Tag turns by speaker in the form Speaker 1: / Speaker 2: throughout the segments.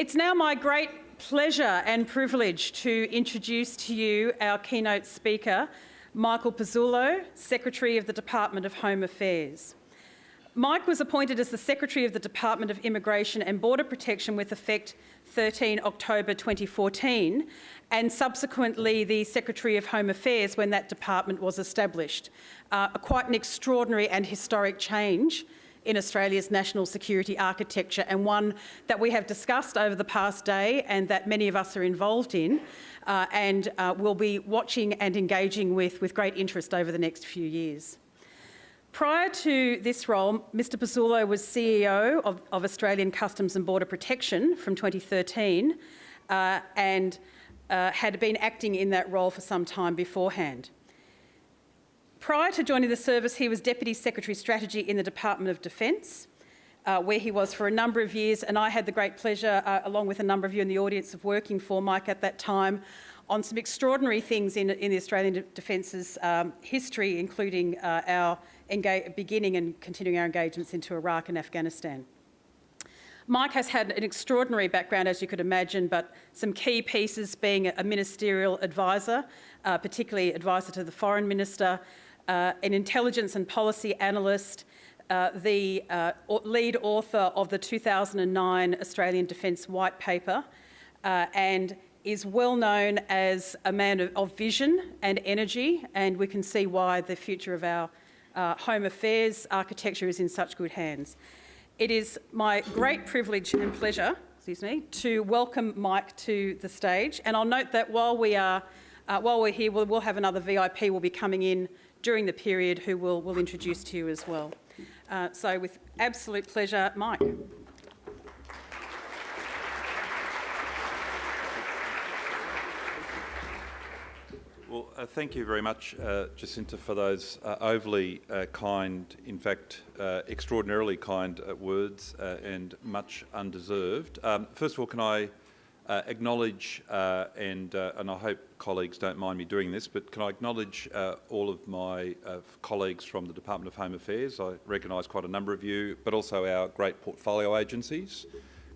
Speaker 1: It's now my great pleasure and privilege to introduce to you our keynote speaker, Mike Pezzullo, Secretary of the Department of Home Affairs. Mike was appointed as the Secretary of the Department of Immigration and Border Protection with effect 13 October 2014 and subsequently the Secretary of Home Affairs when that department was established. Quite an extraordinary and historic change in Australia's national security architecture, and one that we have discussed over the past day and that many of us are involved in and will be watching and engaging with great interest over the next few years. Prior to this role, Mr Pezzullo was CEO of Australian Customs and Border Protection from 2013 and had been acting in that role for some time beforehand. Prior to joining the service, he was Deputy Secretary Strategy in the Department of Defence, where he was for a number of years, and I had the great pleasure, along with a number of you in the audience, of working for Mike at that time on some extraordinary things in the Australian Defence's history, including our beginning and continuing our engagements into Iraq and Afghanistan. Mike has had an extraordinary background, as you could imagine, but some key pieces being a ministerial advisor, particularly advisor to the Foreign Minister, an intelligence and policy analyst, the lead author of the 2009 Australian Defence White Paper, and is well known as a man of vision and energy, and we can see why the future of our Home Affairs architecture is in such good hands. It is my great privilege and pleasure, to welcome Mike to the stage, and I'll note that while we're here, we'll have another VIP will be coming in during the period who we'll introduce to you as well. So with absolute pleasure, Mike.
Speaker 2: Well, thank you very much, Jacinta, for those overly kind, in fact, extraordinarily kind words and much undeserved. First of all, can I acknowledge, and I hope colleagues don't mind me doing this, but can I acknowledge all of my colleagues from the Department of Home Affairs? I recognise quite a number of you, but also our great portfolio agencies.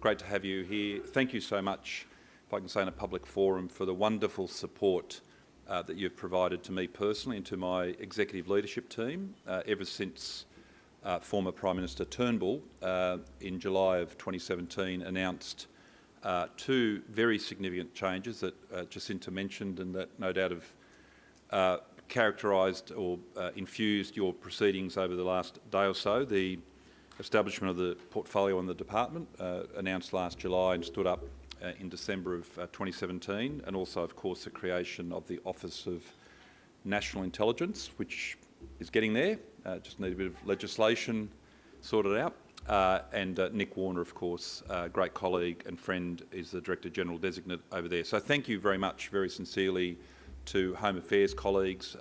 Speaker 2: Great to have you here. Thank you so much, if I can say in a public forum, for the wonderful support that you've provided to me personally and to my executive leadership team ever since former Prime Minister Turnbull in July of 2017 announced two very significant changes that Jacinta mentioned and that no doubt have characterised or infused your proceedings over the last day or so. The establishment of the portfolio in the department announced last July and stood up in December of 2017, and also, of course, the creation of the Office of National Intelligence, which is getting there. Just need a bit of legislation sorted out. And Nick Warner, of course, great colleague and friend, is the Director General Designate over there. So thank you very much, very sincerely, to Home Affairs colleagues,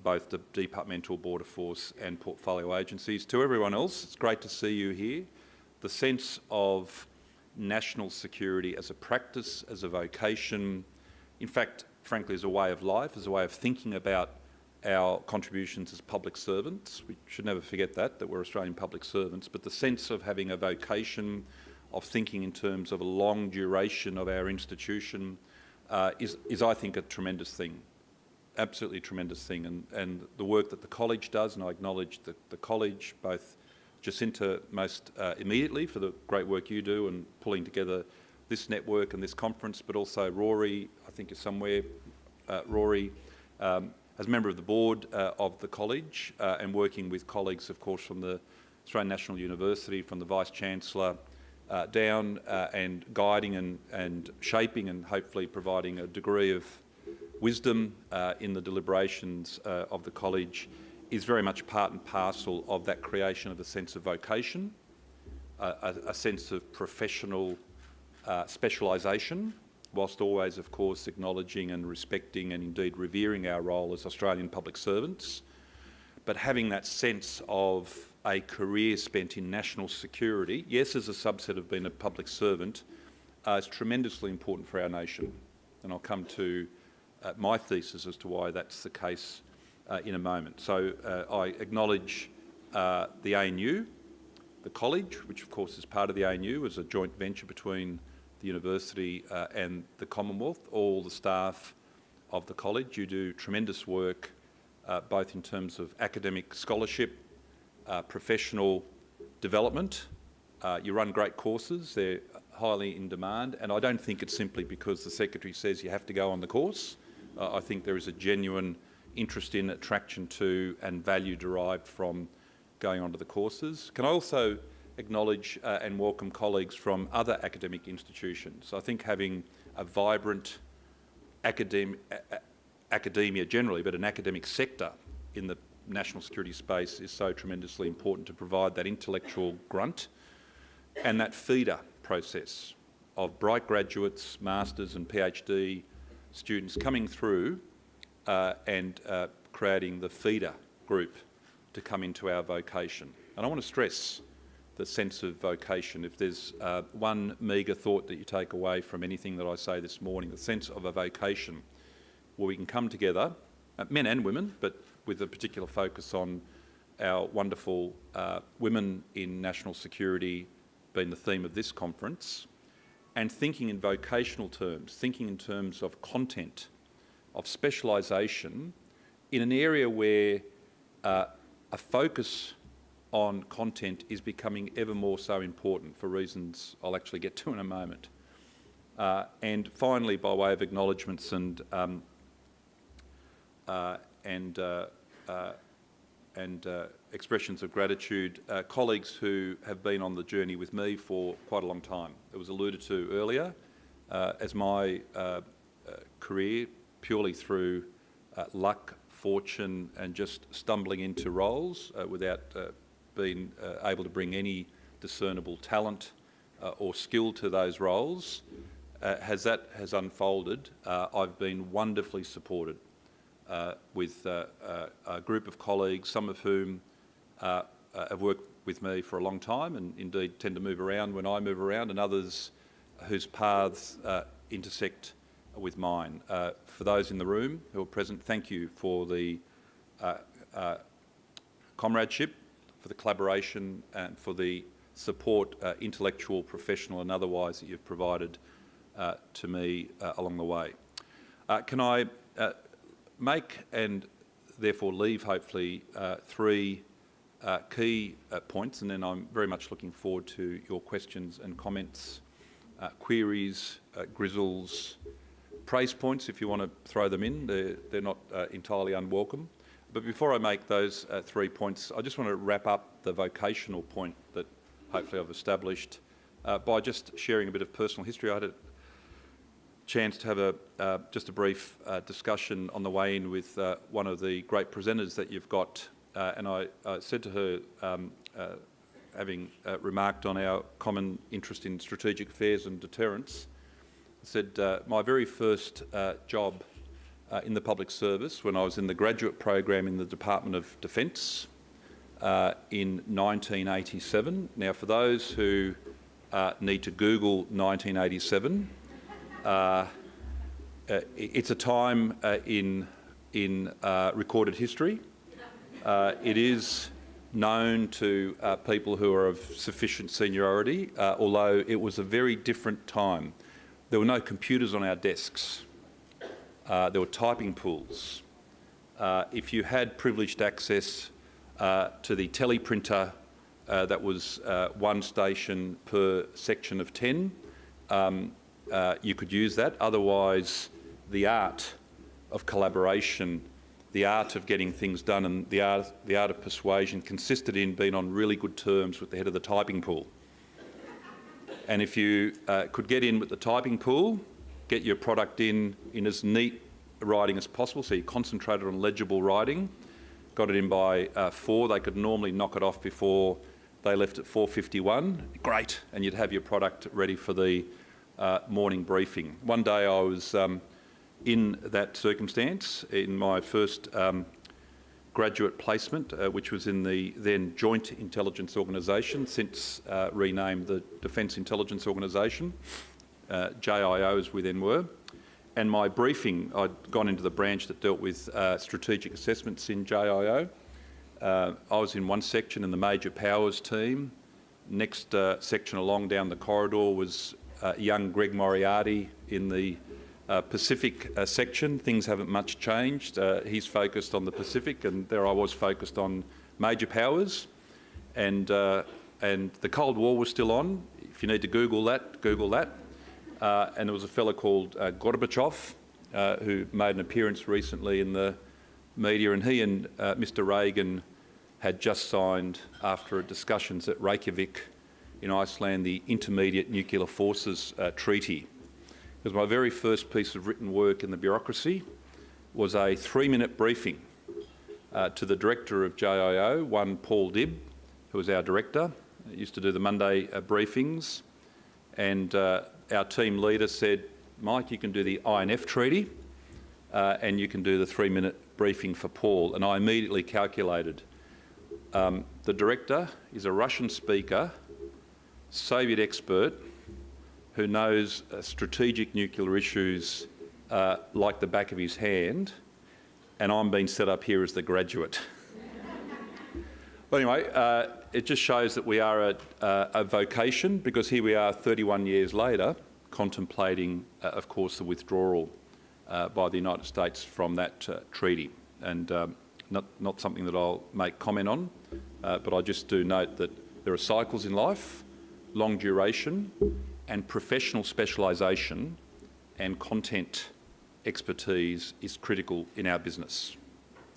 Speaker 2: both the departmental, border force and portfolio agencies. To everyone else, it's great to see you here. The sense of national security as a practice, as a vocation, in fact, frankly, as a way of life, as a way of thinking about our contributions as public servants. We should never forget that we're Australian public servants, but the sense of having a vocation, of thinking in terms of a long duration of our institution is, I think, a tremendous thing, absolutely tremendous thing. And the work that the college does, and I acknowledge the college, both Jacinta most immediately for the great work you do and pulling together this network and this conference, but also Rory, I think is somewhere, Rory, as a member of the board of the college and working with colleagues, of course, from the Australian National University, from the Vice-Chancellor down and guiding and shaping and hopefully providing a degree of wisdom in the deliberations of the college is very much part and parcel of that creation of a sense of vocation, a sense of professional specialisation, whilst always, of course, acknowledging and respecting and indeed revering our role as Australian public servants, but having that sense of a career spent in national security, yes, as a subset of being a public servant, is tremendously important for our nation. And I'll come to my thesis as to why that's the case in a moment. So I acknowledge the ANU, the college, which of course is part of the ANU, is a joint venture between the university and the Commonwealth, all the staff of the college. You do tremendous work both in terms of academic scholarship, professional development. You run great courses, they're highly in demand, and I don't think it's simply because the Secretary says you have to go on the course. I think there is a genuine interest in, attraction to and value derived from going onto the courses. Can I also acknowledge and welcome colleagues from other academic institutions? I think having a vibrant academia generally, but an academic sector in the national security space is so tremendously important to provide that intellectual grunt and that feeder process of bright graduates, masters and PhD students coming through and creating the feeder group to come into our vocation. And I want to stress the sense of vocation. If there's one meagre thought that you take away from anything that I say this morning, the sense of a vocation where we can come together, men and women, but with a particular focus on our wonderful women in national security being the theme of this conference, and thinking in vocational terms, thinking in terms of content, of specialisation, in an area where a focus on content is becoming ever more so important for reasons I'll actually get to in a moment. And finally, by way of acknowledgements and expressions of gratitude, colleagues who have been on the journey with me for quite a long time. It was alluded to earlier, as my career, purely through luck, fortune and just stumbling into roles without being able to bring any discernible talent or skill to those roles, as that has unfolded, I've been wonderfully supported with a group of colleagues, some of whom have worked with me for a long time and indeed tend to move around when I move around, and others whose paths intersect with mine. For those in the room who are present, thank you for the comradeship, for the collaboration and for the support, intellectual, professional and otherwise, that you've provided to me along the way. Can I make and therefore leave hopefully three key points, and then I'm very much looking forward to your questions and comments, queries, grizzles, praise points if you want to throw them in. They're not entirely unwelcome. But before I make those 3 points, I just want to wrap up the vocational point that hopefully I've established by just sharing a bit of personal history. I had a chance to have just a brief discussion on the way in with one of the great presenters that you've got, and I said to her, having remarked on our common interest in strategic affairs and deterrence, I said my very first job in the public service, when I was in the graduate program in the Department of Defence in 1987. Now, for those who need to Google 1987, it's a time in recorded history. It is known to people who are of sufficient seniority, although it was a very different time. There were no computers on our desks. There were typing pools. If you had privileged access to the teleprinter, that was one station per section of 10, you could use that. Otherwise, the art of collaboration, the art of getting things done and the art of persuasion consisted in being on really good terms with the head of the typing pool. And if you could get in with the typing pool, get your product in as neat writing as possible, so you concentrated on legible writing, got it in by 4, they could normally knock it off before they left at 4:51, great, and you'd have your product ready for the morning briefing. One day I was in that circumstance in my first graduate placement, which was in the then Joint Intelligence Organisation, since renamed the Defence Intelligence Organisation, JIO as we then were. And my briefing, I'd gone into the branch that dealt with strategic assessments in JIO. I was in one section in the Major Powers team. Next section along down the corridor was young Greg Moriarty in the Pacific section. Things haven't much changed. He's focused on the Pacific, and there I was focused on major powers. And the Cold War was still on. If you need to Google that, Google that. And there was a fellow called Gorbachev who made an appearance recently in the media, and he and Mr Reagan had just signed, after discussions at Reykjavik in Iceland, the Intermediate Nuclear Forces Treaty. Because my very first piece of written work in the bureaucracy was a 3-minute briefing to the director of JIO, one Paul Dibb, who was our director. He used to do the Monday briefings, and our team leader said, Mike, you can do the INF treaty and you can do the 3-minute briefing for Paul. And I immediately calculated the director is a Russian speaker, Soviet expert, who knows strategic nuclear issues like the back of his hand, and I'm being set up here as the graduate. But anyway, it just shows that we are a vocation, because here we are 31 years later contemplating, of course, the withdrawal by the United States from that treaty. And not something that I'll make comment on, but I just do note that there are cycles in life, long duration, and professional specialisation and content expertise is critical in our business,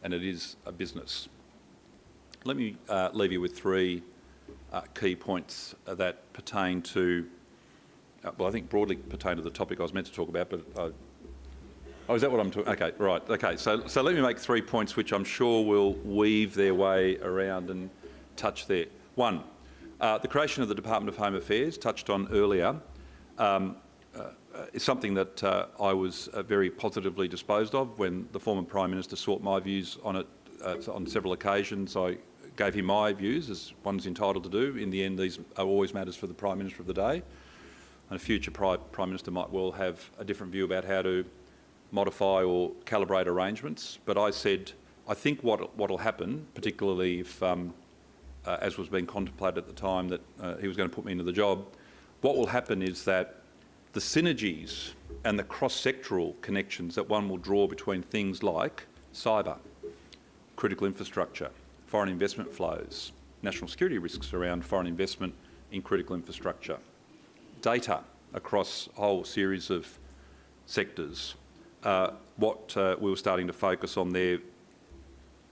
Speaker 2: and it is a business. Let me leave you with 3 key points that pertain to, well, I think broadly pertain to the topic I was meant to talk about, but oh, is that what I'm talking? Okay, right. Okay, so let me make 3 points which I'm sure will weave their way around and touch there. 1, the creation of the Department of Home Affairs, touched on earlier, is something that I was very positively disposed of when the former Prime Minister sought my views on it on several occasions. I gave him my views, as one's entitled to do. In the end, these are always matters for the Prime Minister of the day, and a future Prime Minister might well have a different view about how to modify or calibrate arrangements. But I said, I think what'll happen, particularly if, as was being contemplated at the time, that he was going to put me into the job, what will happen is that the synergies and the cross-sectoral connections that one will draw between things like cyber, critical infrastructure, foreign investment flows, national security risks around foreign investment in critical infrastructure, data across a whole series of sectors, what we were starting to focus on there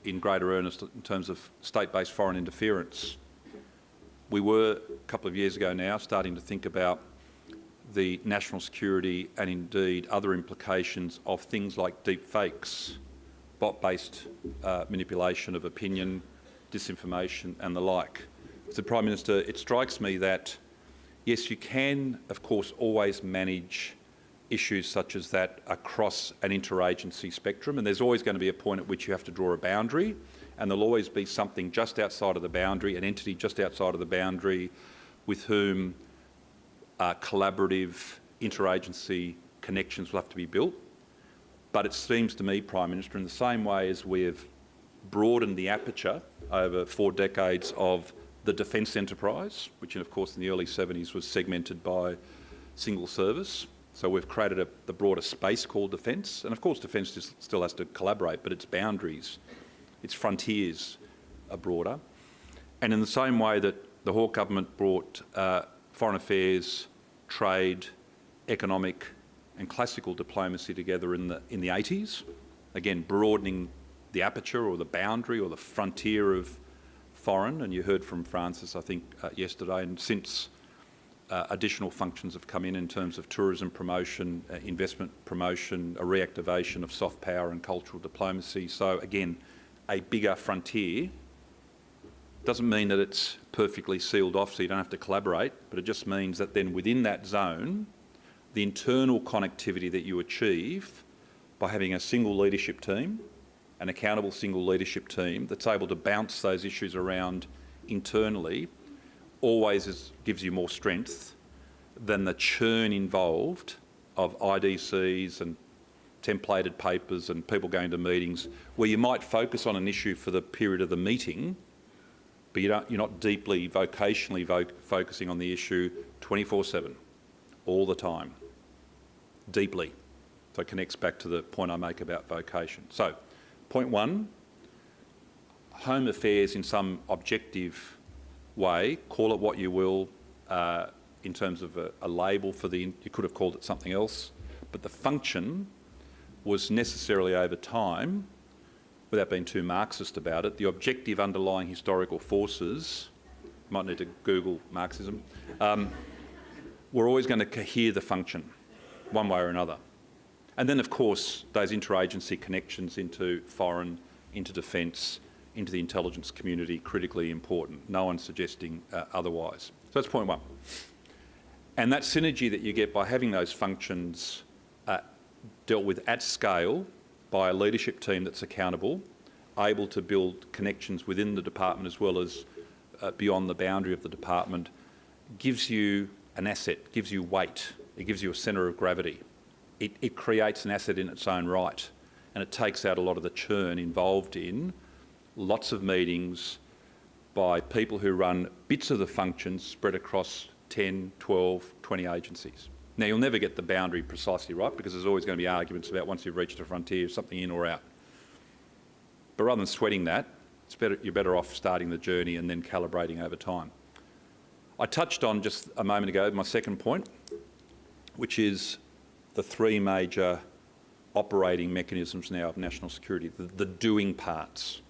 Speaker 2: in greater earnest in terms of state-based foreign interference. We were, a couple of years ago now, starting to think about the national security and indeed other implications of things like deep fakes, bot-based manipulation of opinion, disinformation and the like. So, Prime Minister, it strikes me that, yes, you can, of course, always manage issues such as that across an interagency spectrum, and there's always going to be a point at which you have to draw a boundary, and there'll always be something just outside of the boundary, an entity just outside of the boundary with whom collaborative interagency connections will have to be built. But it seems to me, Prime Minister, in the same way as we've broadened the aperture over 4 decades of the defence enterprise, which of course in the early 70s was segmented by single service. So we've created the broader space called defence, and of course defence still has to collaborate, but its boundaries, its frontiers are broader. And in the same way that the Hawke government brought foreign affairs, trade, economic and classical diplomacy together in the 80s, again broadening the aperture or the boundary or the frontier of foreign, and you heard from Francis, I think, yesterday, and since additional functions have come in terms of tourism promotion, investment promotion, a reactivation of soft power and cultural diplomacy. So again, a bigger frontier doesn't mean that it's perfectly sealed off so you don't have to collaborate, but it just means that then within that zone, the internal connectivity that you achieve by having a single leadership team, an accountable single leadership team that's able to bounce those issues around internally, always gives you more strength than the churn involved of IDCs and templated papers and people going to meetings where you might focus on an issue for the period of the meeting, but you're not deeply vocationally focusing on the issue 24/7, all the time, deeply. So it connects back to the point I make about vocation. So, point one, Home Affairs in some objective way, call it what you will, in terms of a label for you could have called it something else, but the function was necessarily over time, without being too Marxist about it, the objective underlying historical forces, might need to Google Marxism, were always going to cohere the function, one way or another. And then, of course, those interagency connections into foreign, into defence, into the intelligence community, critically important. No one's suggesting otherwise. So that's point one. And that synergy that you get by having those functions dealt with at scale by a leadership team that's accountable, able to build connections within the department as well as beyond the boundary of the department, gives you an asset, gives you weight, it gives you a centre of gravity. It creates an asset in its own right, and it takes out a lot of the churn involved in lots of meetings by people who run bits of the functions spread across 10, 12, 20 agencies. Now, you'll never get the boundary precisely right because there's always going to be arguments about once you've reached a frontier, something in or out. But rather than sweating that, you're better off starting the journey and then calibrating over time. I touched on just a moment ago my second point, which is the three major operating mechanisms now of national security, the doing parts.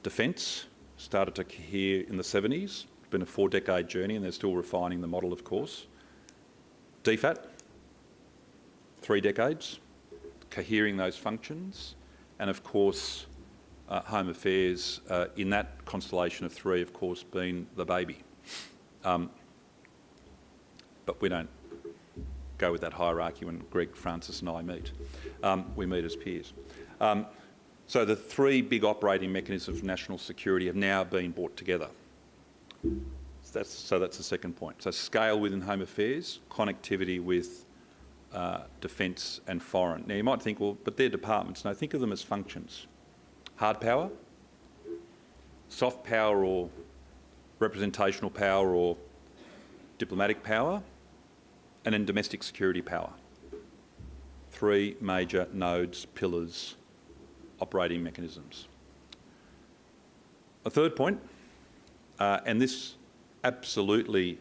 Speaker 2: Defence started to cohere in the 70s. It's been a 4-decade journey and they're still refining the model, of course. DFAT, 3 decades, cohering those functions. And of course, Home Affairs in that constellation of 3, of course, being the baby. But we don't go with that hierarchy when Greg, Francis and I meet. We meet as peers. So the 3 big operating mechanisms of national security have now been brought together. So that's the second point. So scale within Home Affairs, connectivity with defence and foreign. Now you might think, well, but they're departments. No, think of them as functions. Hard power, soft power or representational power or diplomatic power, and then domestic security power. 3 major nodes, pillars, operating mechanisms. A third point, and this absolutely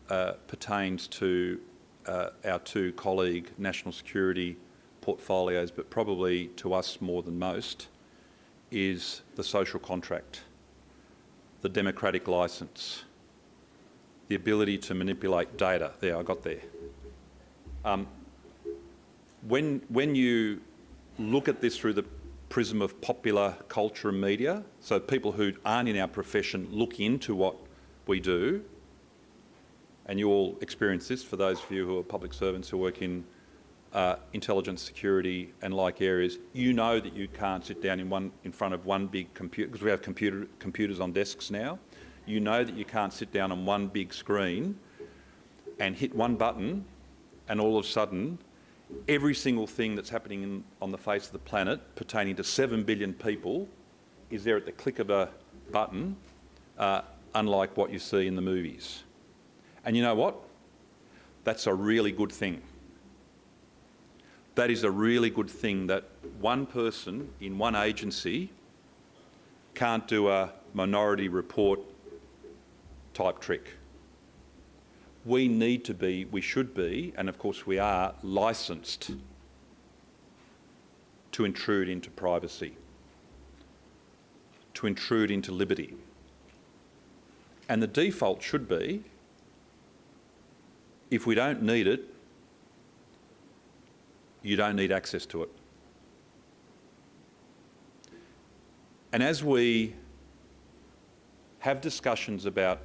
Speaker 2: pertains to our 2 colleague national security portfolios, but probably to us more than most, is the social contract, the democratic licence, the ability to manipulate data. There, I got there. When you look at this through the prism of popular culture and media, so people who aren't in our profession look into what we do, and you all experience this for those of you who are public servants who work in intelligence, security and like areas, you know that you can't sit down in front of one big computer, because we have computers on desks now. You know that you can't sit down on one big screen and hit one button and all of a sudden every single thing that's happening on the face of the planet pertaining to 7 billion people is there at the click of a button, unlike what you see in the movies. And you know what? That's a really good thing. That is a really good thing that one person in one agency can't do a minority report type trick. We need to be, we should be, and of course we are, licensed to intrude into privacy, to intrude into liberty. And the default should be, if we don't need it, you don't need access to it. And as we have discussions about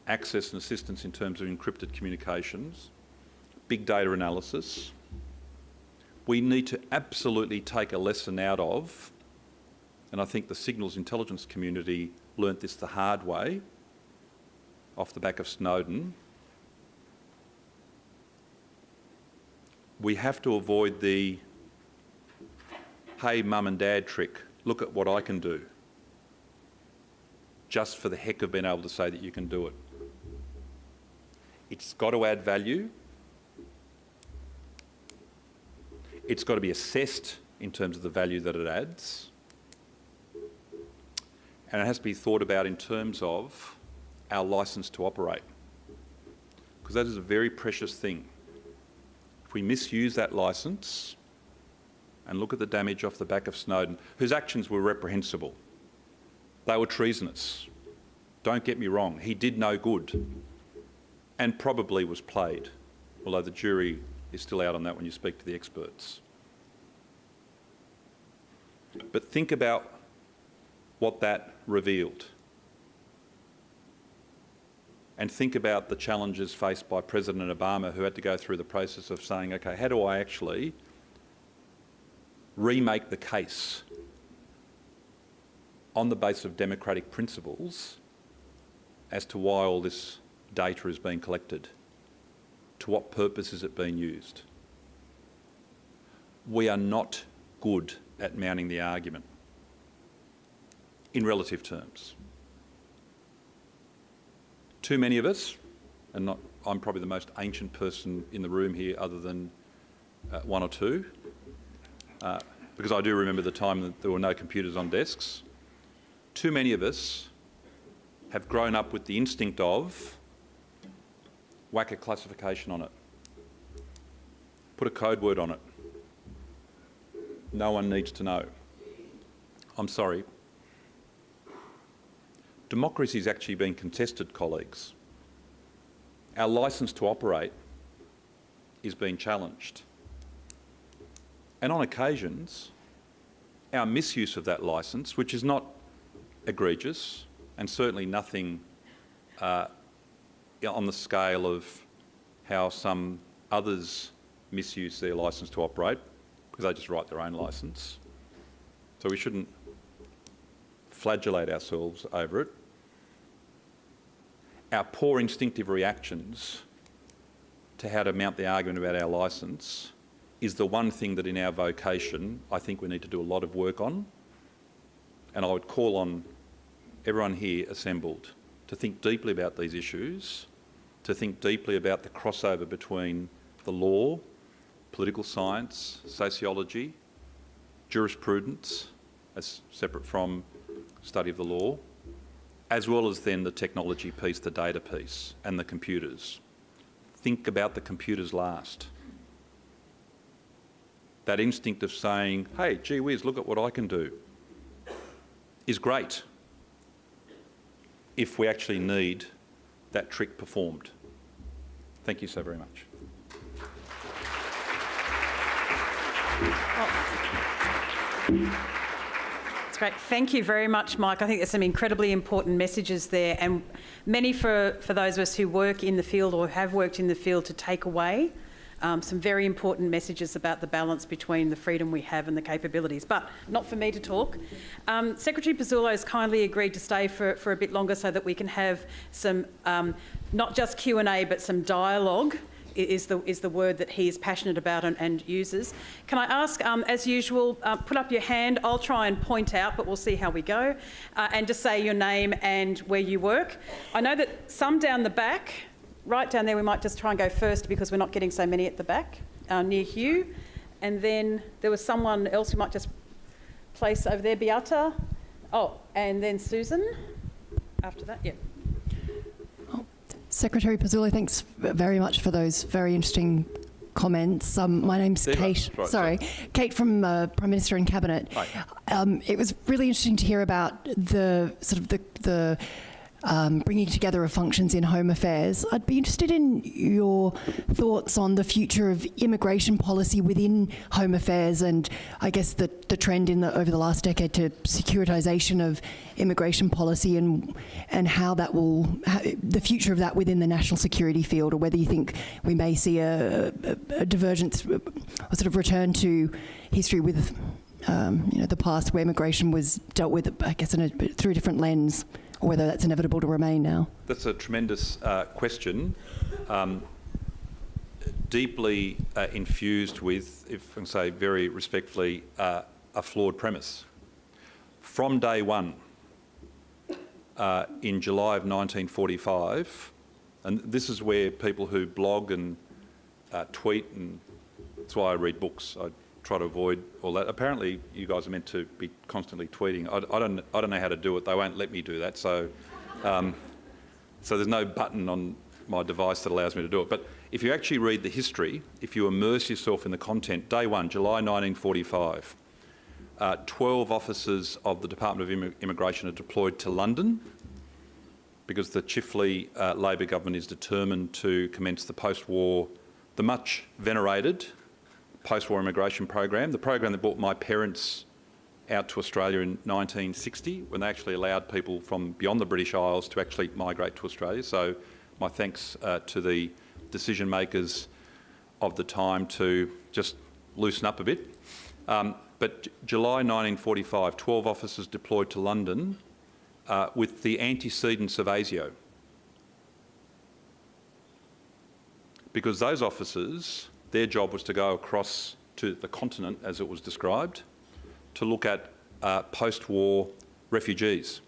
Speaker 2: access and assistance in terms of encrypted communications, big data analysis, we need to absolutely take a lesson out of, and I think the signals intelligence community learnt this the hard way off the back of Snowden. We have to avoid the, hey mum and dad trick, look at what I can do, just for the heck of being able to say that you can do it. It's got to add value, It's got to be assessed in terms of the value that it adds. And it has to be thought about in terms of our licence to operate, because that is a very precious thing. If we misuse that licence, and look at the damage off the back of Snowden, whose actions were reprehensible. They were treasonous. Don't get me wrong, he did no good and probably was played, although the jury is still out on that when you speak to the experts. But think about what that revealed. And think about the challenges faced by President Obama, who had to go through the process of saying, okay, how do I actually remake the case on the basis of democratic principles as to why all this data is being collected? To what purpose is it being used? We are not good at mounting the argument in relative terms. Too many of us, and I'm probably the most ancient person in the room here other than one or two, because I do remember the time that there were no computers on desks. Too many of us have grown up with the instinct of whack a classification on it, put a code word on it. No one needs to know. I'm sorry. Democracy is actually being contested, colleagues. Our licence to operate is being challenged. And on occasions, our misuse of that licence, which is not egregious and certainly nothing on the scale of how some others misuse their licence to operate, because they just write their own licence. So we shouldn't flagellate ourselves over it. Our poor instinctive reactions to how to mount the argument about our licence is the one thing that in our vocation I think we need to do a lot of work on. And I would call on everyone here assembled to think deeply about these issues, to think deeply about the crossover between the law, political science, sociology, jurisprudence, as separate from study of the law, as well as then the technology piece, the data piece, and the computers. Think about the computers last. That instinct of saying, hey, gee whiz, look at what I can do, is great if we actually need that trick performed. Thank you so very much.
Speaker 1: That's great. Thank you very much, Mike. I think there's some incredibly important messages there, and many for those of us who work in the field or have worked in the field to take away. Some very important messages about the balance between the freedom we have and the capabilities, but not for me to talk. Secretary Pezzullo has kindly agreed to stay for a bit longer so that we can have some, not just Q&A, but some dialogue is the word that he is passionate about and uses. Can I ask, as usual, put up your hand. I'll try and point out, but we'll see how we go, and just say your name and where you work. I know that some down the back, right down there, we might just try and go first because we're not getting so many at the back, near Hugh. And then there was someone else who might just place over there, Beata. Oh, and then Susan after that, yeah.
Speaker 3: Oh, Secretary Pezzullo, thanks very much for those very interesting comments. My name's Kate.
Speaker 2: Right,
Speaker 3: sorry, Kate from Prime Minister and Cabinet.
Speaker 2: Hi.
Speaker 3: It was really interesting to hear about the sort of the bringing together of functions in Home Affairs. I'd be interested in your thoughts on the future of immigration policy within Home Affairs, and I guess the trend over the last decade to securitisation of immigration policy, and how that will, the future of that within the national security field, or whether you think we may see a divergence, a sort of return to history with the past where immigration was dealt with, I guess, through a different lens, or whether that's inevitable to remain now?
Speaker 2: That's a tremendous question, deeply infused with, if I can say very respectfully, a flawed premise. From day one, in July of 1945, and this is where people who blog and tweet, and that's why I read books. try to avoid all that. Apparently, you guys are meant to be constantly tweeting. I don't know how to do it. They won't let me do that. So there's no button on my device that allows me to do it. But if you actually read the history, if you immerse yourself in the content, day one, July 1945, 12 officers of the Department of Immigration are deployed to London because the Chifley Labor government is determined to commence the much venerated post-war immigration program, the program that brought my parents out to Australia in 1960, when they actually allowed people from beyond the British Isles to actually migrate to Australia. So my thanks to the decision makers of the time to just loosen up a bit. But July 1945, 12 officers deployed to London with the antecedents of ASIO. Because those officers, their job was to go across to the continent, as it was described, to look at post-war refugees.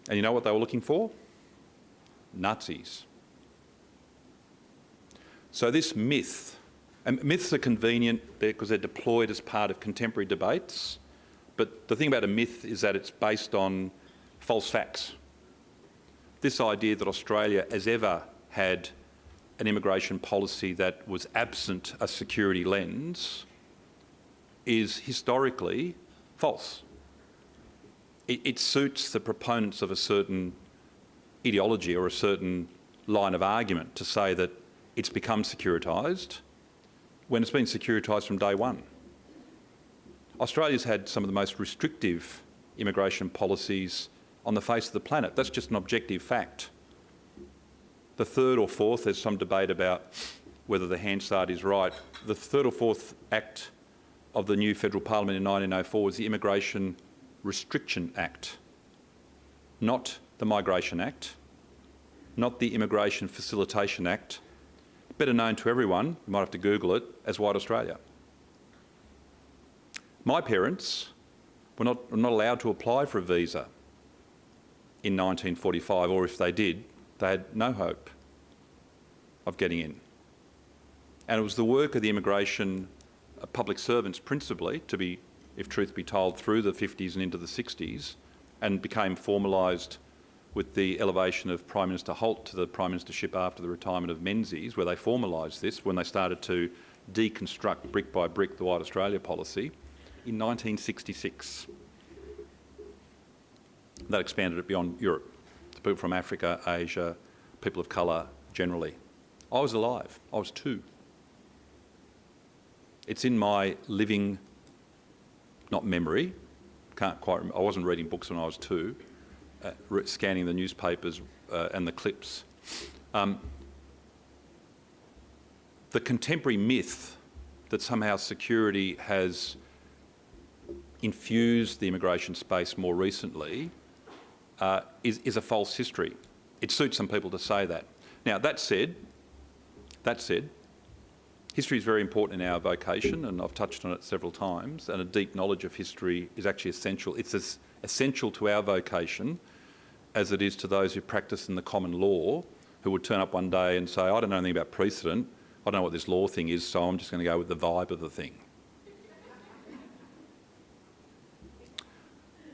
Speaker 2: And you know what they were looking for? Nazis. So this myth, and myths are convenient because they're deployed as part of contemporary debates, but the thing about a myth is that it's based on false facts. This idea that Australia has ever had an immigration policy that was absent a security lens is historically false. It suits the proponents of a certain ideology or a certain line of argument to say that it's become securitised when it's been securitised from day one. Australia's had some of the most restrictive immigration policies on the face of the planet. That's just an objective fact. The third or fourth, there's some debate about whether the Hansard is right. The third or fourth act of the new federal parliament in 1904 was the Immigration Restriction Act, not the Migration Act, not the Immigration Facilitation Act, better known to everyone, you might have to Google it, as White Australia. My parents were not allowed to apply for a visa in 1945, or if they did, they had no hope of getting in. And it was the work of the immigration public servants principally, to be, if truth be told, through the 50s and into the 60s, and became formalised with the elevation of Prime Minister Holt to the Prime Ministership after the retirement of Menzies, where they formalised this, when they started to deconstruct brick by brick the White Australia policy in 1966. That expanded it beyond Europe, to people from Africa, Asia, people of colour generally. I was alive. I was 2. It's in my living, not memory, can't quite remember. I wasn't reading books when I was 2, scanning the newspapers and the clips. The contemporary myth that somehow security has infused the immigration space more recently is a false history. It suits some people to say that. Now, that said, history is very important in our vocation, and I've touched on it several times, and a deep knowledge of history is actually essential. It's as essential to our vocation as it is to those who practice in the common law, who would turn up one day and say, I don't know anything about precedent, I don't know what this law thing is, so I'm just going to go with the vibe of the thing.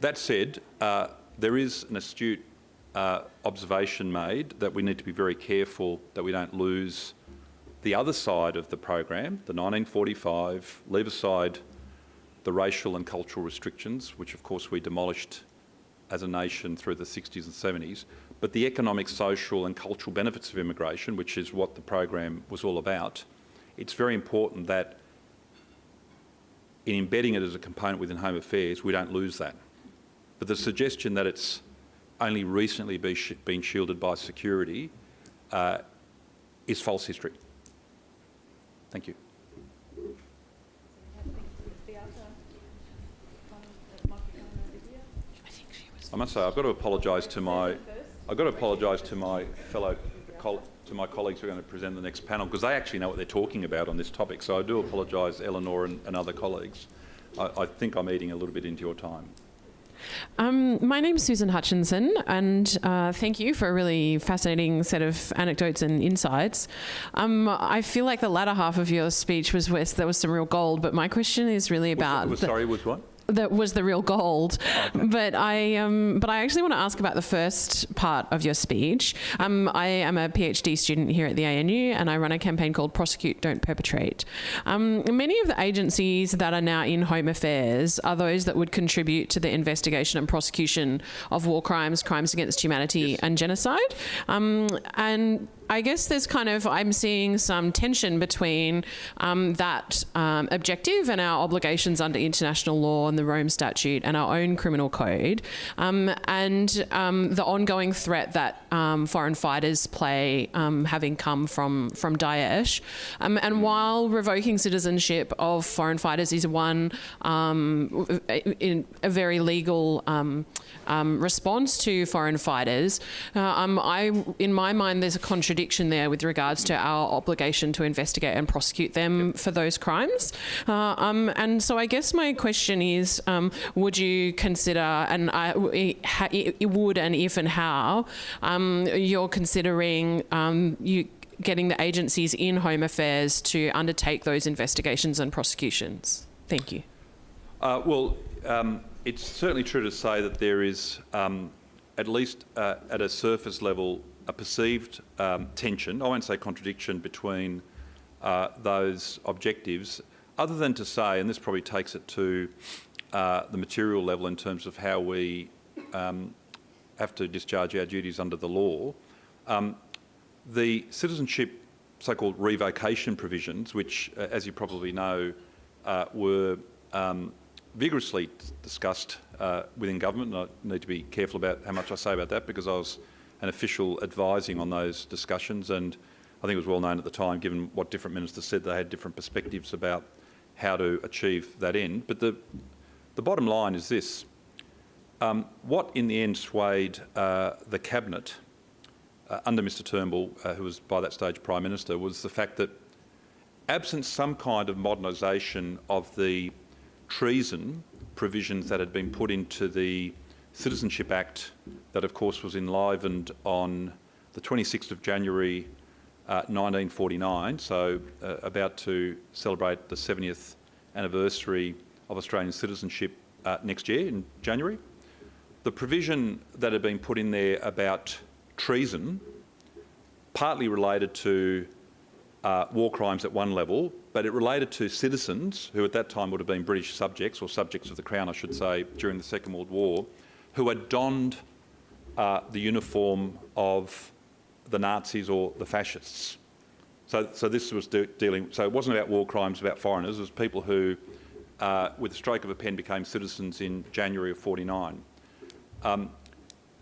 Speaker 2: That said, there is an astute observation made that we need to be very careful that we don't lose the other side of the program, the 1945, leave aside the racial and cultural restrictions, which of course we demolished as a nation through the 60s and 70s, but the economic, social and cultural benefits of immigration, which is what the program was all about. It's very important that in embedding it as a component within Home Affairs, we don't lose that. But the suggestion that it's only recently been shielded by security is false history. Thank you. I must say, I've got to apologise to my fellow colleagues who are going to present the next panel, because they actually know what they're talking about on this topic. So I do apologise, Eleanor and other colleagues. I think I'm eating a little bit into your time.
Speaker 4: My name's Susan Hutchinson, and thank you for a really fascinating set of anecdotes and insights. I feel like the latter half of your speech was where there was some real gold, but my question is really about...
Speaker 2: was what?
Speaker 4: That was the real gold. Okay. But I actually want to ask about the first part of your speech. I am a PhD student here at the ANU, and I run a campaign called Prosecute, Don't Perpetrate. Many of the agencies that are now in Home Affairs are those that would contribute to the investigation and prosecution of war crimes, crimes against humanity, and genocide. And I guess there's I'm seeing some tension between that objective and our obligations under international law and the Rome Statute and our own criminal code, and the ongoing threat that foreign fighters play, having come from Daesh. And while revoking citizenship of foreign fighters is one in a very legal response to foreign fighters, in my mind, there's a contradiction there with regards to our obligation to investigate and prosecute them for those crimes. And so I guess my question is, would you consider, and would and if and how, you're considering getting the agencies in Home Affairs to undertake those investigations and prosecutions? Thank you.
Speaker 2: It's certainly true to say that there is, at least at a surface level, a perceived tension, I won't say contradiction, between those objectives, other than to say, and this probably takes it to the material level in terms of how we have to discharge our duties under the law. The citizenship so-called revocation provisions, which, as you probably know, were vigorously discussed within government, and I need to be careful about how much I say about that because I was an official advising on those discussions, and I think it was well known at the time, given what different ministers said, they had different perspectives about how to achieve that end. But the bottom line is this. What in the end swayed the Cabinet under Mr Turnbull, who was by that stage Prime Minister, was the fact that absent some kind of modernisation of the treason provisions that had been put into the Citizenship Act that, of course, was enlivened on the 26th of January 1949, so about to celebrate the 70th anniversary of Australian citizenship next year in January. The provision that had been put in there about treason partly related to war crimes at one level, but it related to citizens who at that time would have been British subjects, or subjects of the Crown, I should say, during the Second World War, who had donned the uniform of the Nazis or the fascists. So this was dealing, so it wasn't about war crimes about foreigners, it was people who, with the stroke of a pen, became citizens in January of 49.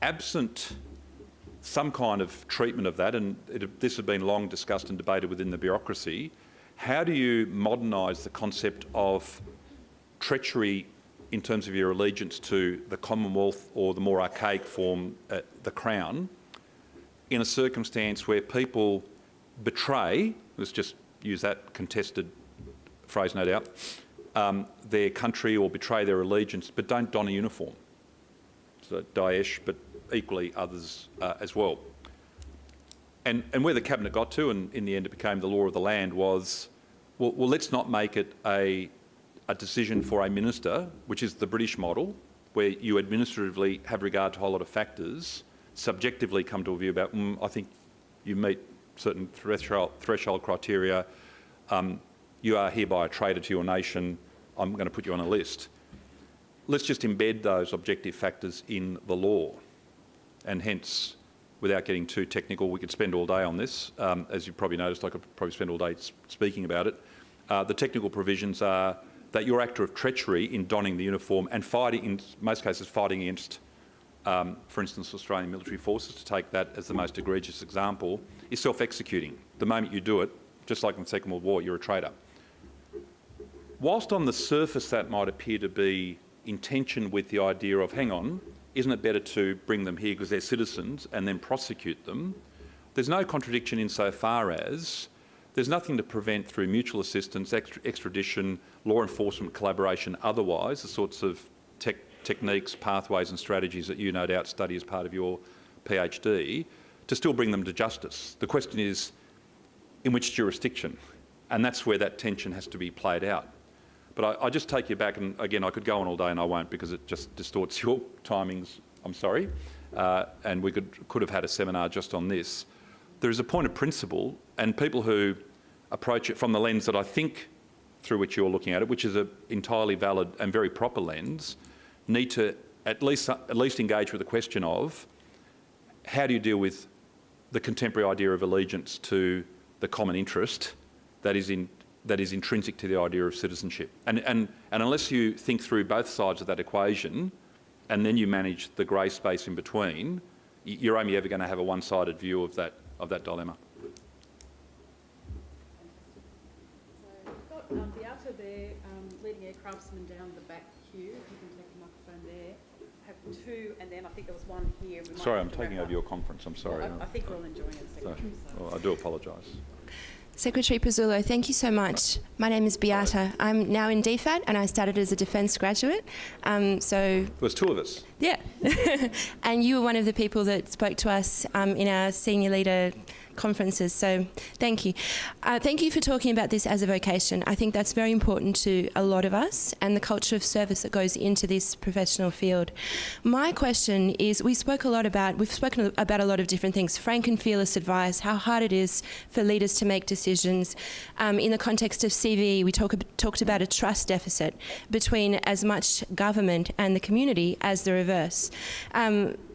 Speaker 2: Absent some kind of treatment of that, and this had been long discussed and debated within the bureaucracy, how do you modernise the concept of treachery in terms of your allegiance to the Commonwealth or the more archaic form, the Crown, in a circumstance where people betray, let's just use that contested phrase no doubt, their country or betray their allegiance but don't don a uniform? So Daesh, but equally others as well. And where the Cabinet got to, and in the end it became the law of the land, was, well let's not make it a decision for a minister, which is the British model, where you administratively have regard to a whole lot of factors, subjectively come to a view about, I think you meet certain threshold criteria, you are hereby a traitor to your nation, I'm going to put you on a list. Let's just embed those objective factors in the law. And hence, without getting too technical, we could spend all day on this. As you probably noticed, I could probably spend all day speaking about it. The technical provisions are that your act of treachery in donning the uniform and fighting, in most cases fighting against, for instance, Australian military forces, to take that as the most egregious example, is self-executing. The moment you do it, just like in the Second World War, you're a traitor. Whilst on the surface that might appear to be in tension with the idea of, hang on, isn't it better to bring them here because they're citizens and then prosecute them? There's no contradiction insofar as there's nothing to prevent, through mutual assistance, extradition, law enforcement collaboration, otherwise, the sorts of techniques, pathways and strategies that you no doubt study as part of your PhD, to still bring them to justice. The question is, in which jurisdiction? And that's where that tension has to be played out. But I just take you back, and again, I could go on all day and I won't because it just distorts your timings, I'm sorry, and we could have had a seminar just on this. There is a point of principle, and people who approach it from the lens that I think through which you're looking at it, which is an entirely valid and very proper lens, need to at least engage with the question of how do you deal with the contemporary idea of allegiance to the common interest that is intrinsic to the idea of citizenship. And unless you think through both sides of that equation and then you manage the grey space in between, you're only ever going to have a one-sided view of that dilemma.
Speaker 1: So we've got Beata there, leading aircraftsman down the back queue. If you can take the microphone there. I have two, and then I think there was one here.
Speaker 2: Sorry, I'm taking over your conference. I'm sorry.
Speaker 1: Well, I think we're all enjoying it, Secretary.
Speaker 2: Well, I do apologise.
Speaker 5: Secretary Pezzullo, thank you so much. My name is Beata. I'm now in DFAT and I started as a defence graduate.
Speaker 2: There's two of us.
Speaker 5: Yeah. And you were one of the people that spoke to us in our senior leader conferences, so thank you. Thank you for talking about this as a vocation. I think that's very important to a lot of us and the culture of service that goes into this professional field. My question is, we've spoken about a lot of different things, frank and fearless advice, how hard it is for leaders to make decisions. In the context of CV, we talked about a trust deficit between as much government and the community as the reverse.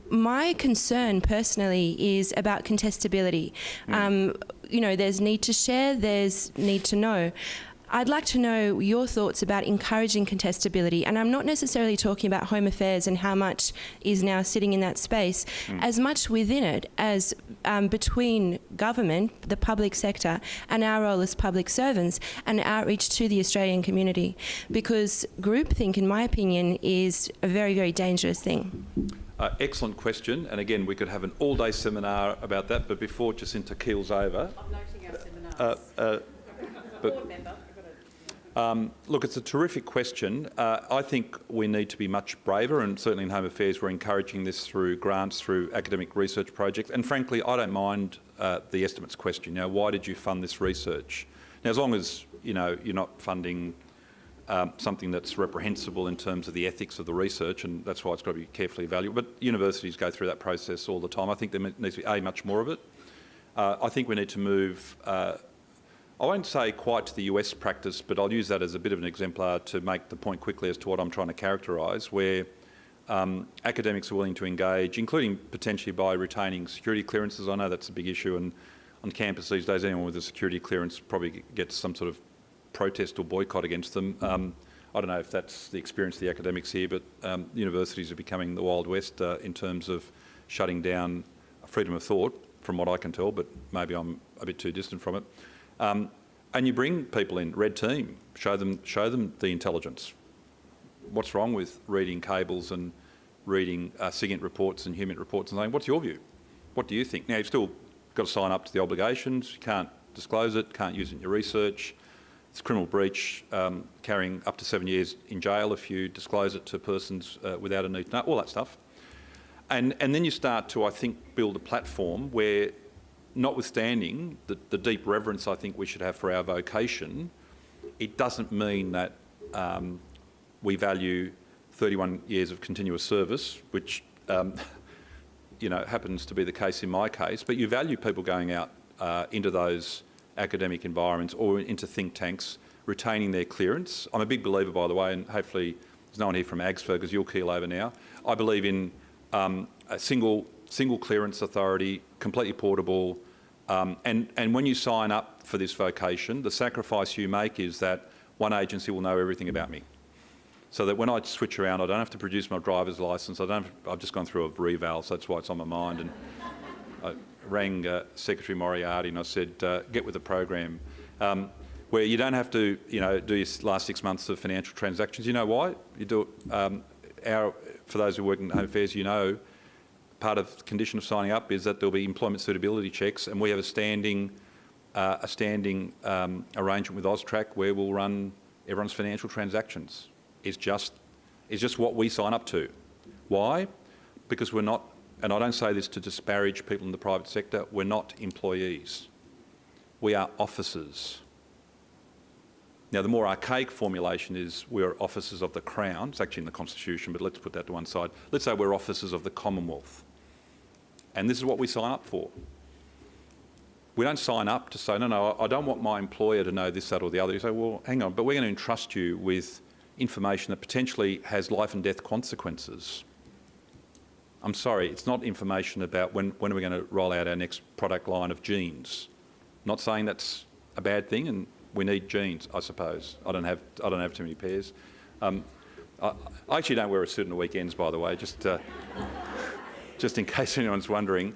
Speaker 5: My concern personally is about contestability. There's need to share, there's need to know. I'd like to know your thoughts about encouraging contestability, and I'm not necessarily talking about Home Affairs and how much is now sitting in that space, as much within it as between government, the public sector, and our role as public servants and outreach to the Australian community. Because groupthink, in my opinion, is a very, very dangerous thing.
Speaker 2: Excellent question, and again, we could have an all-day seminar about that, but before Jacinta keels over...
Speaker 1: I'm noting our seminars. Board member.
Speaker 2: Look, it's a terrific question. I think we need to be much braver, and certainly in Home Affairs we're encouraging this through grants, through academic research projects, and frankly I don't mind the estimates question. Why did you fund this research? Now, as long as you're not funding something that's reprehensible in terms of the ethics of the research, and that's why it's got to be carefully evaluated. But universities go through that process all the time. I think there needs to be much more of it. I think we need to move, I won't say quite to the US practice, but I'll use that as a bit of an exemplar to make the point quickly as to what I'm trying to characterise, where academics are willing to engage, including potentially by retaining security clearances. I know that's a big issue, and on campus these days anyone with a security clearance probably gets some sort of protest or boycott against them. I don't know if that's the experience of the academics here, but universities are becoming the Wild West in terms of shutting down freedom of thought, from what I can tell, but maybe I'm a bit too distant from it. And you bring people in, red team, show them the intelligence. What's wrong with reading cables and reading SIGINT reports and HUMINT reports and saying, what's your view? What do you think? Now, you've still got to sign up to the obligations, you can't disclose it, can't use it in your research. It's a criminal breach, carrying up to 7 years in jail if you disclose it to persons without a need to know, all that stuff. And then you start to, I think, build a platform where, notwithstanding the deep reverence I think we should have for our vocation, it doesn't mean that we value 31 years of continuous service, which happens to be the case in my case, but you value people going out into those academic environments or into think tanks, retaining their clearance. I'm a big believer, by the way, and hopefully there's no one here from AGSFA because you'll keel over now. I believe in a single clearance authority, completely portable, and when you sign up for this vocation, the sacrifice you make is that one agency will know everything about me. So that when I switch around, I don't have to produce my driver's licence. I've just gone through a reval, so that's why it's on my mind. And I rang Secretary Moriarty and I said, get with the program, where you don't have to, do your last 6 months of financial transactions. You know why? You do it. For those who work in Home Affairs, part of the condition of signing up is that there'll be employment suitability checks, and we have a standing arrangement with AUSTRAC where we'll run everyone's financial transactions. It's just is just what we sign up to. Why? Because we're not, and I don't say this to disparage people in the private sector, we're not employees. We are officers. Now, the more archaic formulation is we're officers of the Crown. It's actually in the Constitution, but let's put that to one side. Let's say we're officers of the Commonwealth. And this is what we sign up for. We don't sign up to say, no, I don't want my employer to know this, that or the other. You say, well, hang on, but we're going to entrust you with information that potentially has life and death consequences. I'm sorry, it's not information about when are we going to roll out our next product line of jeans. Not saying that's a bad thing, and we need jeans, I suppose. I don't have too many pairs. I actually don't wear a suit on the weekends, by the way, just in case anyone's wondering.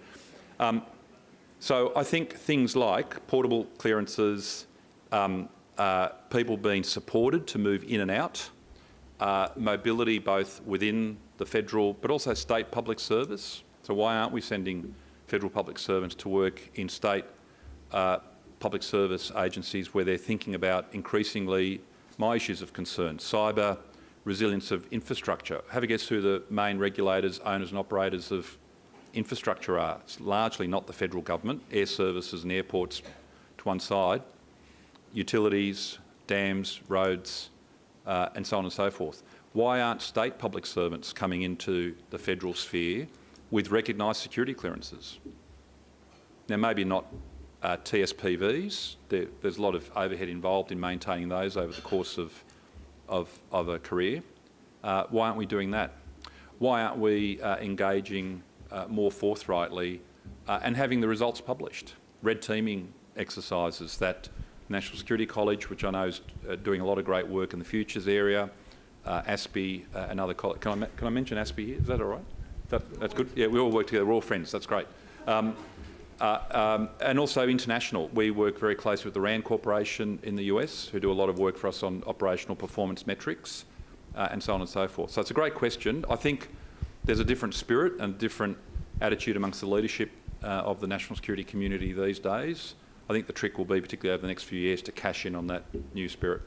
Speaker 2: So I think things like portable clearances, people being supported to move in and out, mobility both within the federal but also state public service. So why aren't we sending federal public servants to work in state public service agencies where they're thinking about increasingly my issues of concern, cyber, resilience of infrastructure? Have a guess who the main regulators, owners and operators of infrastructure are. It's largely not the federal government, air services and airports to one side, utilities, dams, roads, and so on and so forth. Why aren't state public servants coming into the federal sphere with recognised security clearances? Now, maybe not TSPVs. There's a lot of overhead involved in maintaining those over the course of a career. Why aren't we doing that? Why aren't we engaging more forthrightly and having the results published? Red teaming exercises that National Security College, which I know is doing a lot of great work in the futures area, ASPI, another college. Can I mention ASPI here? Is that all right? That's good? Yeah, we all work together. We're all friends. That's great. And also international. We work very closely with the RAND Corporation in the US, who do a lot of work for us on operational performance metrics, and so on and so forth. So it's a great question. I think there's a different spirit and different attitude amongst the leadership of the national security community these days. I think the trick will be, particularly over the next few years, to cash in on that new spirit.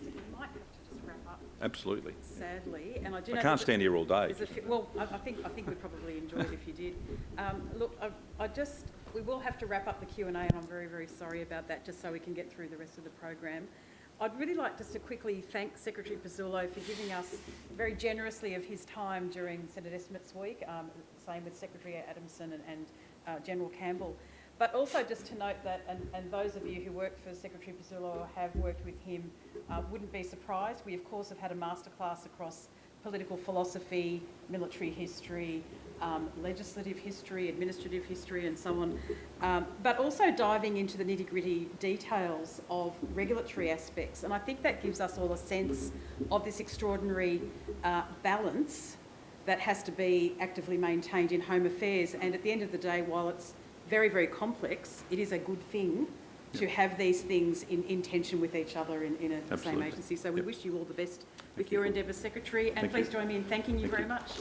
Speaker 1: You might have to just wrap up.
Speaker 2: Absolutely.
Speaker 1: Sadly, and I do.
Speaker 2: I can't stand here all day.
Speaker 1: Well, I think we'd probably enjoy it if you did. Look, we will have to wrap up the Q&A, and I'm very, very sorry about that, just so we can get through the rest of the program. I'd really like just to quickly thank Secretary Pezzullo for giving us very generously of his time during Senate Estimates Week, same with Secretary Adamson and General Campbell. But also just to note that, and those of you who work for Secretary Pezzullo or have worked with him wouldn't be surprised. We, of course, have had a masterclass across political philosophy, military history, legislative history, administrative history and so on, but also diving into the nitty-gritty details of regulatory aspects. And I think that gives us all a sense of this extraordinary balance that has to be actively maintained in home affairs. And at the end of the day, while it's very, very complex, it is a good thing to have these things in tension with each other in the same agency. So we wish you all the best with your endeavours, Secretary, and please join me in thanking you very much.